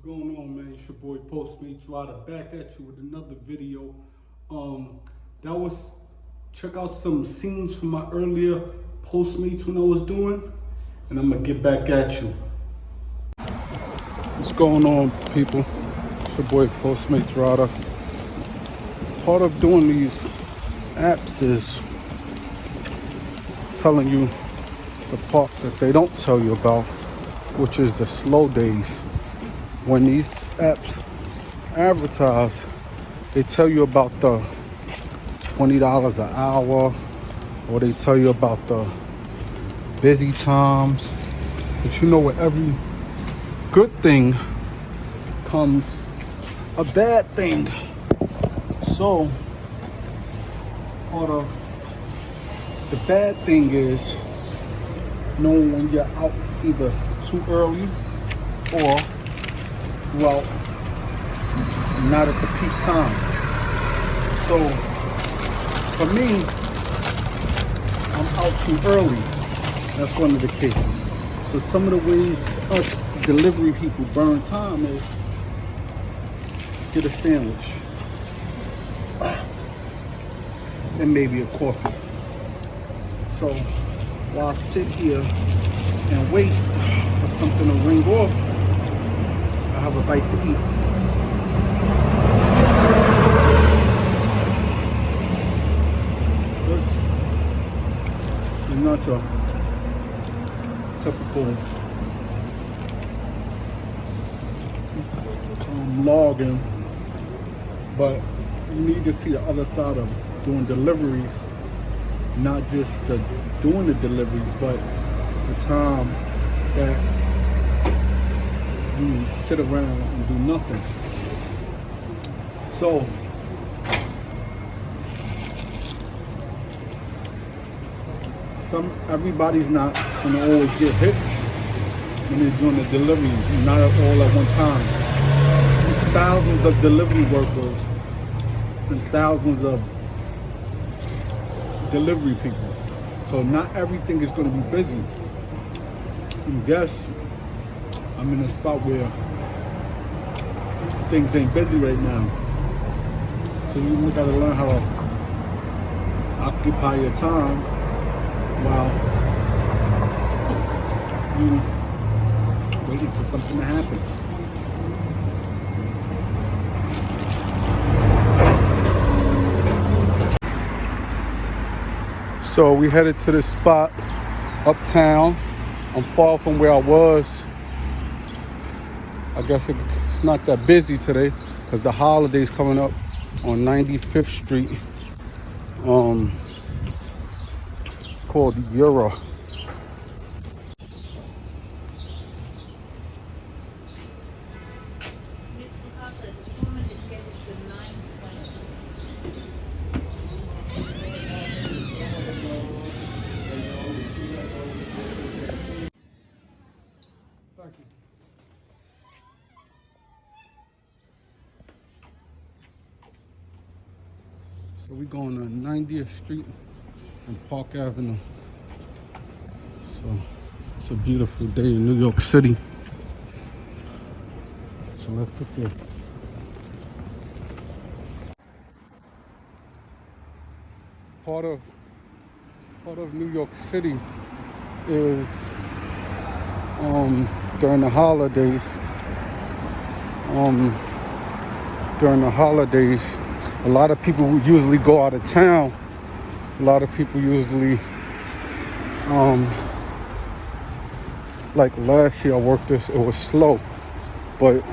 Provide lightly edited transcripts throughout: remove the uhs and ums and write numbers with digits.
going on, man? It's your boy Postmates Rider back at you with another video. Check out some scenes from my earlier Postmates when I was doing, and I'm gonna get back at you. What's going on, people? It's your boy Postmates Rider. Part of doing these apps is telling you the part that they don't tell you about, which is the slow days. When these apps advertise, they tell you about the $20 an hour, or they tell you about the busy times. But you know, with every good thing comes a bad thing. So part of the bad thing is knowing when you're out either too early or, well, not at the peak time. So for me, I'm out too early. That's one of the cases. So some of the ways us delivery people burn time is get a sandwich and maybe a coffee. So while I sit here and wait for something to ring off, I have a bite to eat. This is not your typical logging, but you need to see the other side of doing deliveries, not just doing the deliveries, but the time that you sit around and do nothing. So everybody's not gonna always get hits when they're doing the deliveries, not all at one time. There's thousands of delivery workers and thousands of delivery people. So not everything is gonna be busy. And guess I'm in a spot where things ain't busy right now. So you gotta learn how to occupy your time while you waiting for something to happen. So we headed to this spot uptown. I'm far from where I was. I guess it's not that busy today because the holiday's coming up on 95th Street. It's called Euro. Thank you. So we're going to 90th Street and Park Avenue. So it's a beautiful day in New York City. So let's get there. Part of New York City is during the holidays. A lot of people usually go out of town. A lot of people usually, like last year I worked this, it was slow. But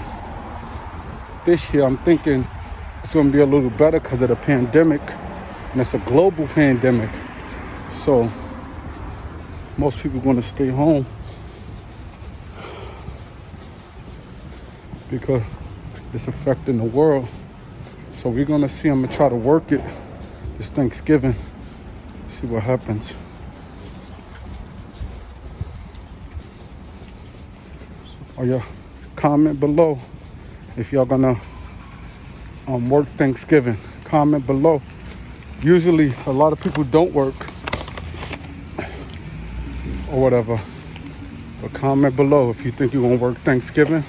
this year I'm thinking it's gonna be a little better because of the pandemic. And it's a global pandemic. So most people are gonna stay home because it's affecting the world. So we're gonna see. I'm gonna try to work it this Thanksgiving, see what happens. Or yeah, comment below if y'all gonna work Thanksgiving. Comment below. Usually a lot of people don't work or whatever. But comment below if you think you're gonna work Thanksgiving.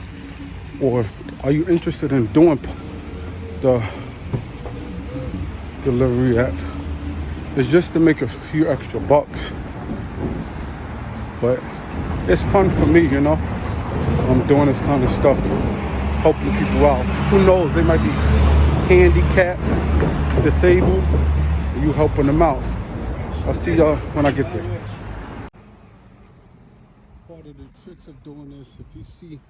or are you interested in doing the delivery app? It's just to make a few extra bucks, but it's fun for me, you know. I'm doing this kind of stuff, helping people out. Who knows, they might be handicapped, disabled, and you helping them out. I'll see y'all when I get there. Part of the tricks of doing this, if you see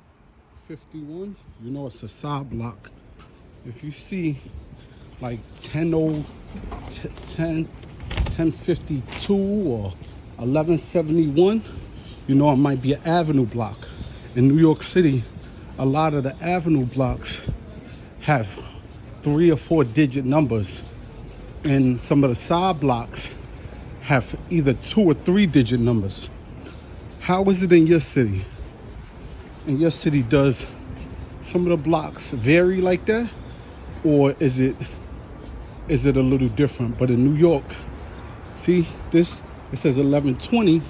51, you know it's a side block. If you see like 1052 or 1171, you know it might be an avenue block. In New York City, a lot of the avenue blocks have 3 or 4 digit numbers, and some of the side blocks have either 2 or 3 digit numbers. How is it in your city? In your city, does some of the blocks vary like that, or is it a little different? But in New York, see this, it says 1120,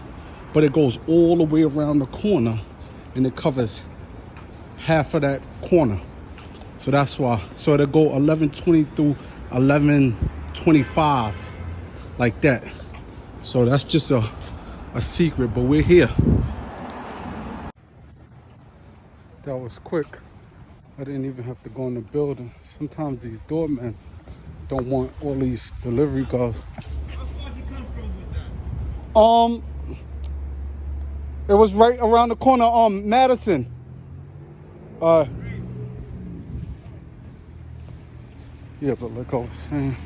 but it goes all the way around the corner and it covers half of that corner. So that's why. So it'll go 1120 through 1125 like that. So that's just a secret, but we're here. That was quick. I didn't even have to go in the building. Sometimes these doormen don't want all these delivery guys. How far did you come from with that? It was right around the corner, Madison. Yeah, but like I was saying,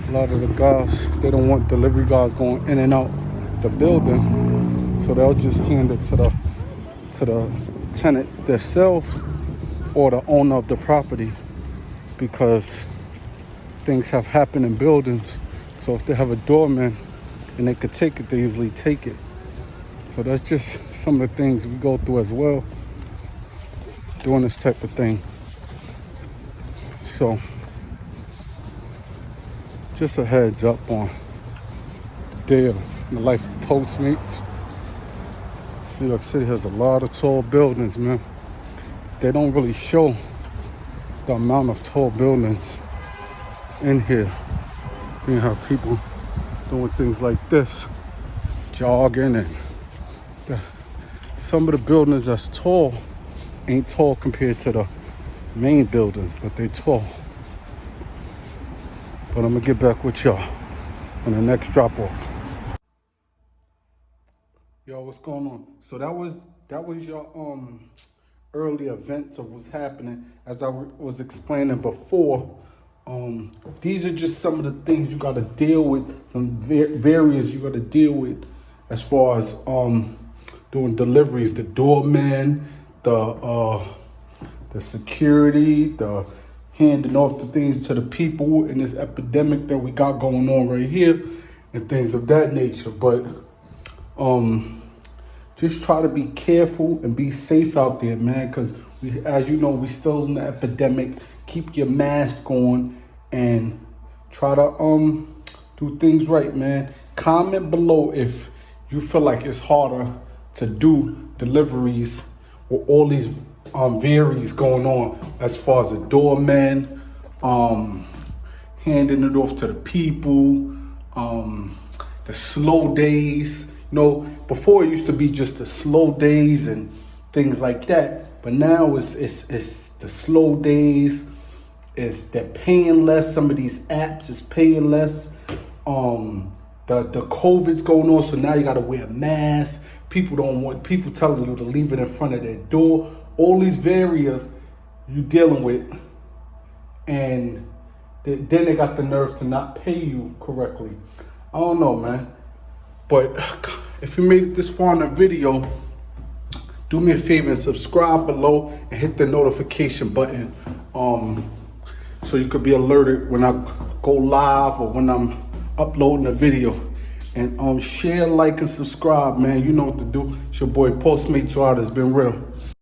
a lot of the guys, they don't want delivery guys going in and out the building, so they'll just hand it to the tenant themselves or the owner of the property, because things have happened in buildings. So if they have a doorman and they could take it, they usually take it. So that's just some of the things we go through as well, doing this type of thing. So just a heads up on the day of the life of Postmates. New York City has a lot of tall buildings, man. They don't really show the amount of tall buildings in here. You have people doing things like this, jogging, and some of the buildings that's tall ain't tall compared to the main buildings, but they tall. But I'm gonna get back with y'all on the next drop off. Yo, what's going on? So that was your early events of what's happening. As I was explaining before, these are just some of the things you got to deal with, some various you got to deal with as far as doing deliveries. The doorman, the security, the handing off the things to the people in this epidemic that we got going on right here, and things of that nature. But just try to be careful and be safe out there, man, because as you know, we still in the epidemic. Keep your mask on and try to do things right, man. Comment below if you feel like it's harder to do deliveries with all these varies going on as far as the doorman, handing it off to the people, the slow days. You know, before it used to be just the slow days and things like that, but now it's the slow days. They're paying less. Some of these apps is paying less. The COVID's going on, so now you gotta wear a mask. People don't want people telling you to leave it in front of their door. All these various you dealing with, and then they got the nerve to not pay you correctly. I don't know, man. But if you made it this far in the video, do me a favor and subscribe below and hit the notification button, so you could be alerted when I go live or when I'm uploading a video. And share, like, and subscribe, man. You know what to do. It's your boy Postmates Art. It's been real.